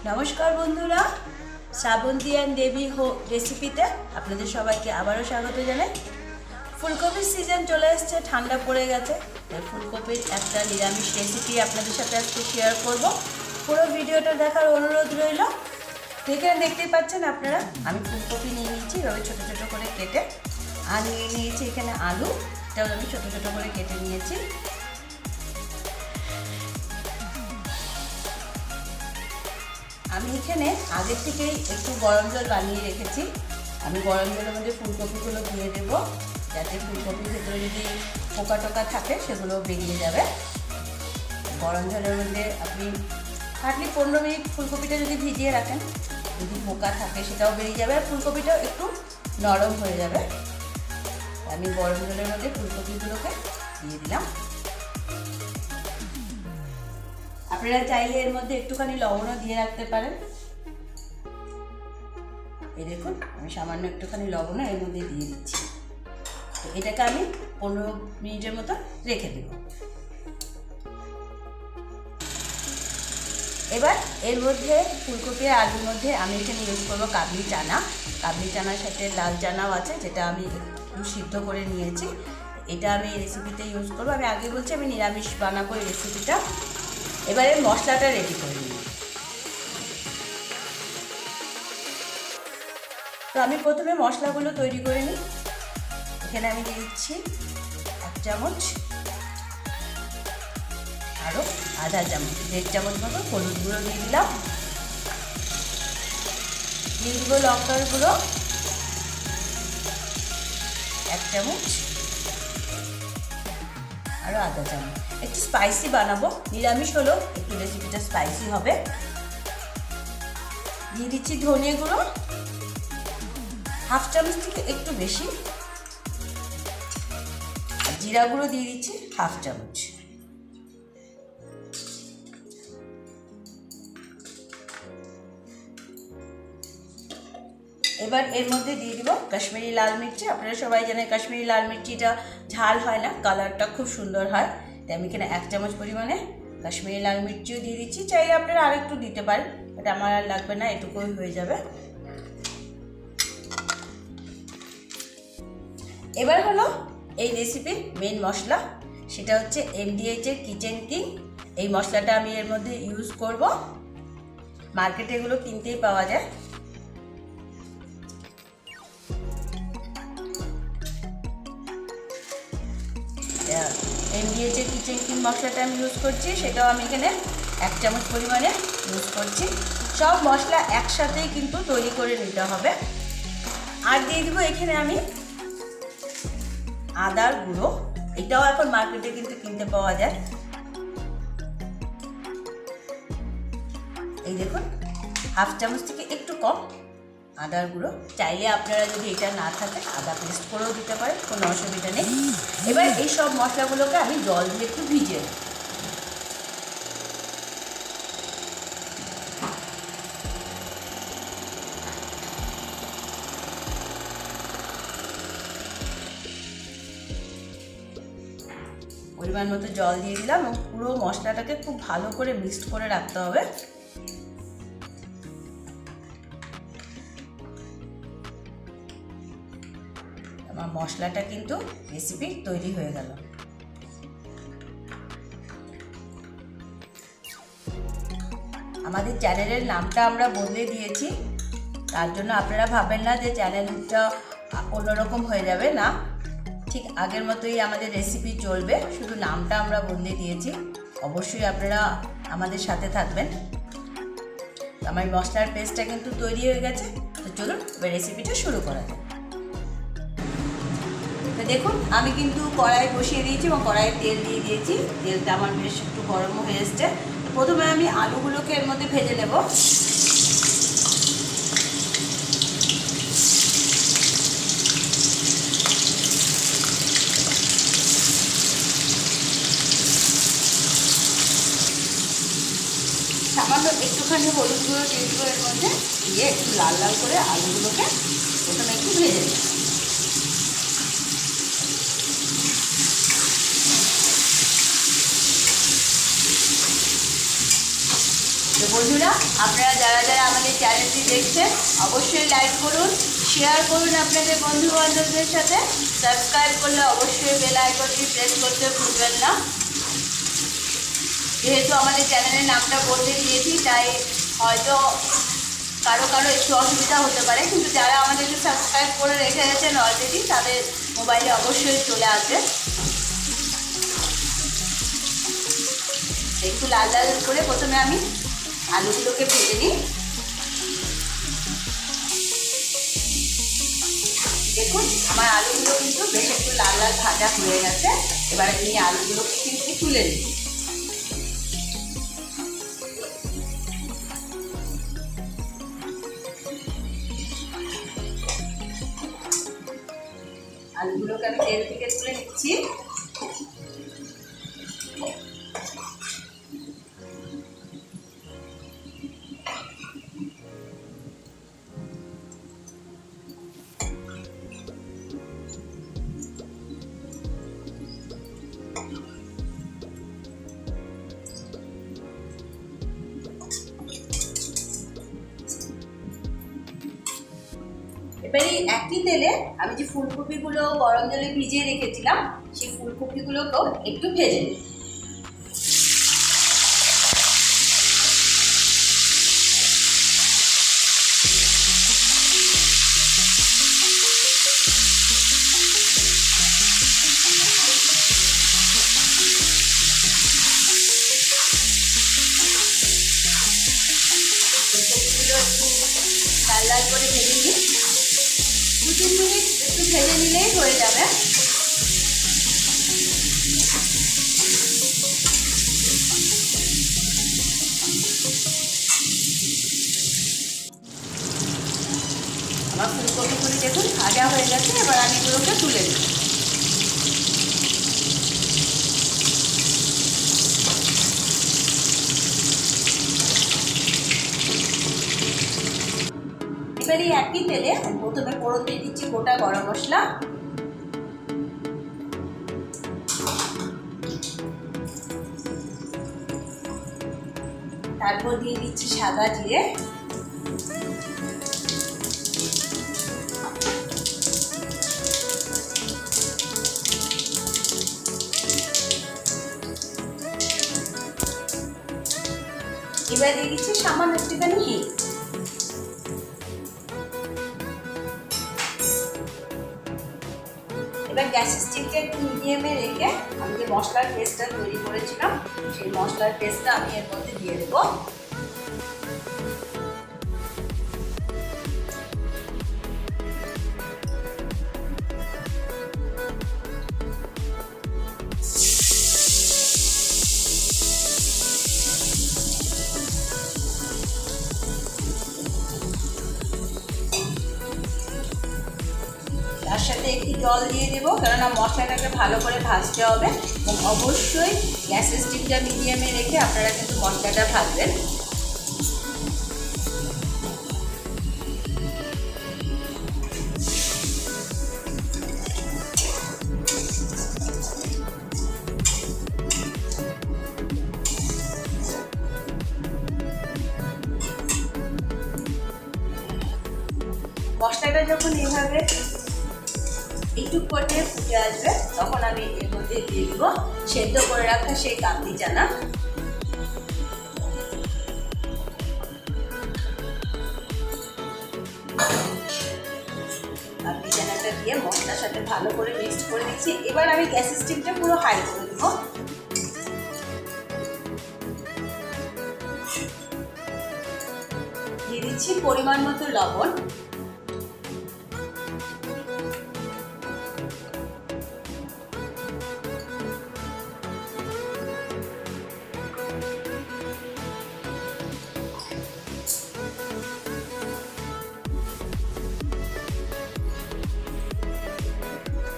নমস্কার বন্ধুরা, শ্রাবন্তী অ্যান্ড দেবী রেসিপিতে আপনাদের সবাইকে আবারও স্বাগত জানাই। ফুলকপির সিজন চলে এসছে, ঠান্ডা পড়ে গেছে, তাই ফুলকপির একটা নিরামিষ রেসিপি আপনাদের সাথে আজকে শেয়ার করব। পুরো ভিডিওটা দেখার অনুরোধ রইল। এখানে দেখতেই পাচ্ছেন আপনারা, আমি ফুলকপি নিয়ে নিয়েছি এভাবে ছোটো ছোটো করে কেটে, আর নিয়ে নিয়েছি এখানে আলু, এটাও আমি ছোটো ছোটো করে কেটে নিয়েছি। আমি এখানে আগে থেকেই একটু গরম জল বানিয়ে রেখেছি। আমি গরম জলের মধ্যে ফুলকপিগুলো দিয়ে দেবো, যাতে ফুলকপির ভেতরে যদি পোকা টোকা থাকে সেগুলো বেরিয়ে যাবে। গরম জলের মধ্যে আপনি হার্ডলি 15 মিনিট ফুলকপিটা যদি ভিজিয়ে রাখেন, যদি পোকা থাকে সেটাও বেরিয়ে যাবে, আর ফুলকপিটাও একটু নরম হয়ে যাবে। আমি গরম জলের মধ্যে ফুলকপিগুলোকে দিয়ে দিলাম। আপনারা চাইলে এর মধ্যে একটুখানি লবণও দিয়ে রাখতে পারেন। এই দেখুন, আমি সামান্য একটুখানি লবণও এর মধ্যে দিয়ে দিচ্ছি। তো এটাকে আমি 15 মিনিটের মতো রেখে দেব। এবার এর মধ্যে ফুলকপি আর আলুর মধ্যে আমি এখানে ইউজ করবো কাবলি চানা। কাবলি চানার সাথে লাল চানাও আছে, যেটা আমি একটু সিদ্ধ করে নিয়েছি। এটা আমি এই রেসিপিতে ইউজ করবো। আমি আগে বলছি আমি নিরামিষ বানাবো এই রেসিপিটা। এবারে মশলাটা রেডি করে নিই। তো আমি প্রথমে মশলাগুলো তৈরি করে নিই। এখানে আমি দিয়ে দিচ্ছি 1 চামচ, আরও আধা চামচ, 1.5 চামচ মতো হলুদ গুঁড়ো দিয়ে দিলাম। দিয়ে দিব লঙ্কার গুঁড়ো 1 চামচ, আরও আধা চামচ। একটু স্পাইসি বানাবো, নিরামিষ হলেও একটু রেসিপিটা স্পাইসি হবে। দিয়ে দিচ্ছি ধনে গুঁড়ো 1/2 চামচ থেকে একটু বেশি, আর জিরা গুঁড়ো দিয়ে দিচ্ছি 1/2 চামচ। এবার এর মধ্যে দিয়ে দিব কাশ্মীরি লাল মির্চি। আপনারা সবাই জানেন কাশ্মীরি লাল মির্চিটা ঝাল হয় না, কালারটা খুব সুন্দর হয়। তাই আমি এখানে 1 চামচ পরিমাণে কাশ্মীরি লাল মির্চিও দিয়ে দিচ্ছি। চাইলে আপনারা আরেকটু দিতে পারেন, এটা আমার আর লাগবে না, এটুকুই হয়ে যাবে। এবার হলো এই রেসিপির মেন মশলা, সেটা হচ্ছে MDH-এর কিচেন কিং। এই মশলাটা আমি এর মধ্যে ইউজ করব। মার্কেটে এগুলো কিনতেই পাওয়া যায়। MDH-এর কিচেন কিং মশলাটা আমি ইউজ করছি, সেটাও আমি এখানে 1 চামচ পরিমাণে ইউজ করছি। সব মশলা একসাথেই কিন্তু তৈরি করে নিতে হবে। আর দিয়ে দিব এখানে আমি আদার গুঁড়ো, এটাও এখন মার্কেটে কিন্তু কিনতে পাওয়া যায়। এই দেখুন, 1/2 চামচ থেকে একটু কম আদার গুঁড়ো। চাইলে আপনারা যদি এটা না থাকে আদা পেস্ট করেও দিতে পারেন, কোনো অসুবিধা নেই। এবার এই সব মশলাগুলোকে আমি জল দিয়ে একটু ভিজিয়ে নেব। পরিমাণ মতো জল দিয়ে দিলাম এবং পুরো মশলাটাকে খুব ভালো করে মিক্সড করে রাখতে হবে। আমার মশলাটা কিন্তু রেসিপি তৈরি হয়ে গেল। আমাদের চ্যানেলের নামটা আমরা বদলে দিয়েছি, তার জন্য আপনারা ভাবেন না যে চ্যানেলটা অন্যরকম হয়ে যাবে, না, ঠিক আগের মতোই আমাদের রেসিপি চলবে, শুধু নামটা আমরা বদলে দিয়েছি। অবশ্যই আপনারা আমাদের সাথে থাকবেন। আমার মশলার পেস্টটা কিন্তু তৈরি হয়ে গেছে। তো চলুন এবার রেসিপিটা শুরু করা যাক। তো দেখুন, আমি কিন্তু কড়াই বসিয়ে দিয়েছি এবং কড়াইয়ে তেল দিয়ে দিয়েছি। তেলটা আমার বেশ একটু গরম হয়ে এসছে। প্রথমে আমি আলুগুলোকে এর মধ্যে ভেজে নেব। সামান্য একটুখানি হলুদ গুঁড়ো দিয়ে দেবো এর মধ্যে, দিয়ে একটু লাল লাল করে আলুগুলোকে প্রথমে একটু ভেজে নেব। তো বন্ধুরা, আপনারা যারা যারা আমাদের চ্যানেলটি দেখছেন অবশ্যই লাইক করুন, শেয়ার করুন আপনাদের বন্ধু বান্ধবদের সাথে, সাবস্ক্রাইব করলে অবশ্যই বেল আইকনটি প্রেস করতে ভুলবেন না। যেহেতু আমাদের চ্যানেলের নামটা বলতে দিয়েছি তাই হয়তো কারো কারো একটু অসুবিধা হতে পারে, কিন্তু যারা আমাদেরকে সাবস্ক্রাইব করে রেখে গেছেন অলরেডি তাদের মোবাইলে অবশ্যই চলে আসবে। একটু লাল লাল করে প্রথমে আমি আলুগুলোকে ভেজে নিই। দেখুন আমার আলুগুলো কিন্তু বেশ একটু লাল লাল ভাজা হয়ে গেছে। এবারে আমি আলুগুলোকে কিন্তু তুলে নিই। আলুগুলোকে আমি তেল থেকে তুলে নিচ্ছি। এবারে একই তেলে আমি যে ফুলকপিগুলো গরম জলে ভিজিয়ে রেখেছিলাম সেই ফুলকপিগুলোকেও একটু ভেজে নিই। ফুলকপিগুলো একটু লাল লাল করে ভেজে নিই। 2-3 মিনিট একটু ভেজে নিলেই হয়ে যাবে। আমার ফুলকপিগুলি দেখুন ভাজা হয়ে গেছে। এবার আমি এগুলোকে তুলে নিই। এবারে একই তেলে প্রথমে ফোড়ন দিয়ে দিচ্ছি গোটা গরম মশলা, তারপর দিয়ে দিচ্ছি সাদা জিরে, এবার দিয়ে দিচ্ছি সামান্য একটুখানি হিং। এবার গ্যাসের স্টিকটা একটু মিডিয়ামে রেখে আমি যে মশলার পেস্টটা তৈরি করেছিলাম সেই মশলার পেস্টটা আমি এর মধ্যে দিয়ে দেবো। তার সাথে একটু জল দিয়ে দেবো, কেননা মশলাটাকে ভালো করে ভাজতে হবে এবং অবশ্যই গ্যাসের স্টিকটা মিডিয়ামে রেখে আপনারা কিন্তু মশলাটা ভাজবেন। মশলাটা যখন এইভাবে একটু করে ফুটে আসবে তখন আমি এর মধ্যে দিয়ে দিব সেদ্ধ করে রাখা সেই কাবলি চানা। কাবলি চানাটা দিয়ে মশলার সাথে ভালো করে মিক্স করে দিচ্ছি। এবার আমি গ্যাসের স্টিকটা পুরো হাই করে দেব। দিয়ে দিচ্ছি পরিমাণ মতো লবণ,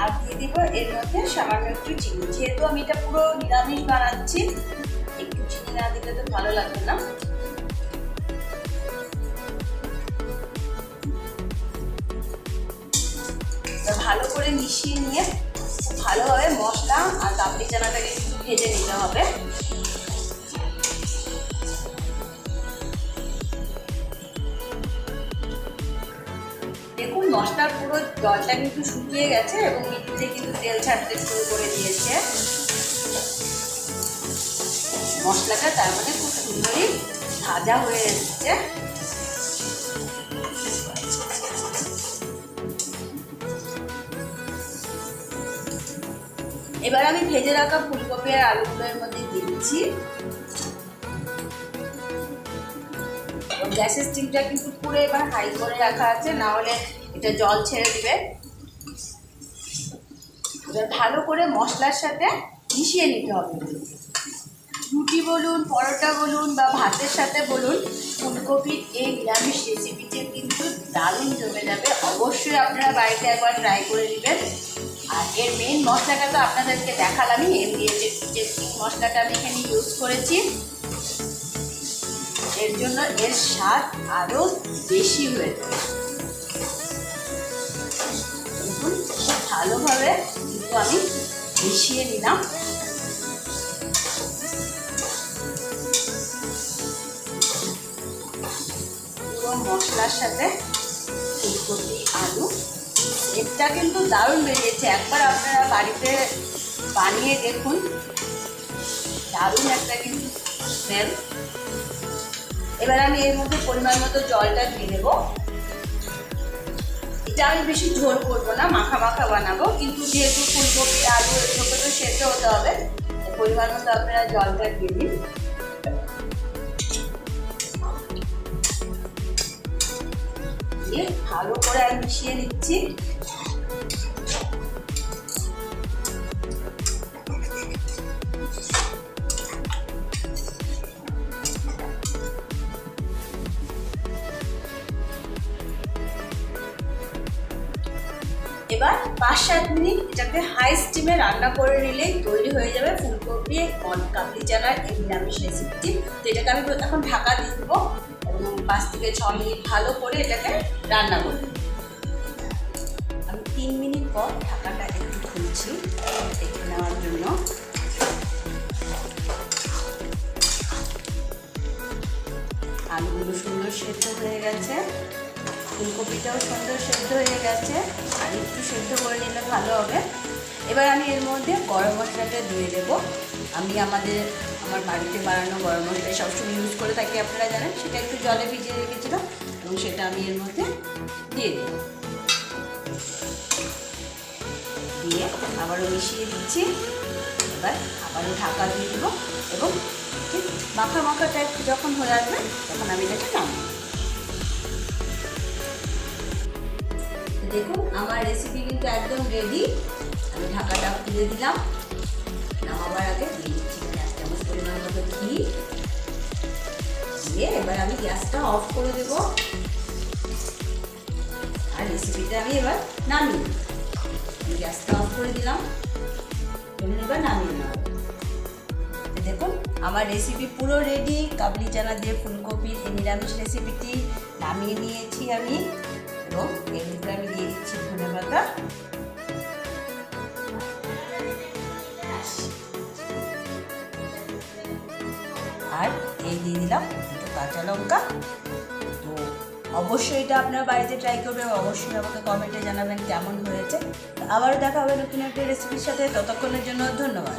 আর দিয়ে দিব এর মধ্যে সামান্য একটু চিনি। যেহেতু আমি এটা পুরো নিরামিষ বানাচ্ছি, একটু চিনি না দিলে তো ভালো লাগবে না। ভালো করে মিশিয়ে নিয়ে ভালোভাবে মশলা আর কাবলি চানাটাকে একটু ভেজে নিতে হবে। মশলার পুরো জলটা কিন্তু শুকিয়ে গেছে এবং নিচে কিন্তু তেল ছাড়তে শুরু করে দিয়েছে। মশলাটা তার মানে খুব সুন্দরই ভাজা হয়ে এসেছে। এবার আমি ভেজে রাখা ফুলকপি আর আলুগুলোর মধ্যে দিয়ে দিচ্ছি। গ্যাসের স্টিমটা কিন্তু পুরো এবার হাই করে রাখা আছে, না হলে এটা জল ছেড়ে দিবে। এবার ভালো করে মশলার সাথে মিশিয়ে নিতে হবে। রুটি বলুন, পরোটা বলুন বা ভাতের সাথে বলুন, ফুলকপির এই নিরামিষ রেসিপিটি কিন্তু দারুণ জমে যাবে। অবশ্যই আপনারা বাড়িতে একবার ট্রাই করে নেবেন। আর এর মেইন মশলাটা তো আপনাদেরকে দেখালামই, এমডিএচ টেস্টিং মশলাটা আমি এখানে ইউজ করেছি। এর জন্য এর স্বাদ আরও বেশি হয়ে যাবে। দেখুন ভালোভাবে কিন্তু আমি মিশিয়ে নিলাম। পুরো মশলার সাথে ফুলকপি আলু এটা কিন্তু দারুণ বেরিয়েছে। একবার আপনারা বাড়িতে বানিয়ে দেখুন, দারুণ একটা কিন্তু স্মেল। এবার আমি এর মধ্যে পরিমাণ মতো জলটা দিয়ে দেবো। এটা আমি বেশি ঝোল করবো না, মাখা মাখা বানাবো, কিন্তু যেহেতু ফুলকপি আলু এগুলোকে তো সেদ্ধ হতে হবে, পরিমাণ মতো আপনারা জলটা দিয়ে দিন। দিয়ে ভালো করে আমি মিশিয়ে নিচ্ছি। এবার 5-7 মিনিট এটাকে হাই স্টিমে রান্না করে নিলেই তৈরি হয়ে যাবে ফুলকপি কাবলি চানার এই নিরামিষ রেসিপিটি। তো এটাকে আমি এখন ঢাকা দিয়ে দেবো এবং 5 থেকে 6 মিনিট ভালো করে এটাকে রান্না করব। আমি 3 মিনিট পর ঢাকাটা একটু খুলছি দেখে নেওয়ার জন্য। আলুগুলো সুন্দর সেদ্ধ হয়ে গেছে, ফুলকপিটাও সুন্দর সেদ্ধ হয়ে গেছে, আর একটু সেদ্ধ করে নিলে ভালো হবে। এবার আমি এর মধ্যে গরম মশলাটা দিয়ে দেবো। আমি আমার বাড়িতে বানানো গরম মশলা সবসময় ইউজ করে থাকি, আপনারা জানেন। সেটা একটু জলে ভিজিয়ে রেখেছিলাম এবং সেটা আমি এর মধ্যে দিয়ে দেব। দিয়ে আবারও মিশিয়ে দিচ্ছি। এবার আবারও ঢাকা দিয়ে দেবো এবং ঠিক মাখা মাখা টাইপ যখন হয়ে আসবে তখন আমি এটাকে নামাবো। দেখুন আমার রেসিপি কিন্তু একদম রেডি। আমি ঢাকাটা খুলে দিলাম। নামাবার আগে দিয়ে দিচ্ছি 1 চামচ পরিমাণ মতো ঘি দিয়ে এবার আমি গ্যাসটা অফ করে দেব। আর রেসিপিটা আমি এবার নামিয়ে দেব। গ্যাসটা অফ করে দিলাম, এবার নামিয়ে নেব। দেখুন আমার রেসিপি পুরো রেডি। কাবলি চানা দিয়ে ফুলকপির এই নিরামিষ রেসিপিটি নামিয়ে নিয়েছি আমি এবং এর ভিতরে আমি দিয়ে দিচ্ছি ধনেপাতা। আর এই দিয়ে দিলাম একটু কাঁচা লঙ্কা। তো অবশ্যই এটা আপনার বাড়িতে ট্রাই করবেন, অবশ্যই আমাকে কমেন্টে জানাবেন কেমন হয়েছে। আবারও দেখা হবে নতুন একটা রেসিপির সাথে। ততক্ষণের জন্য ধন্যবাদ।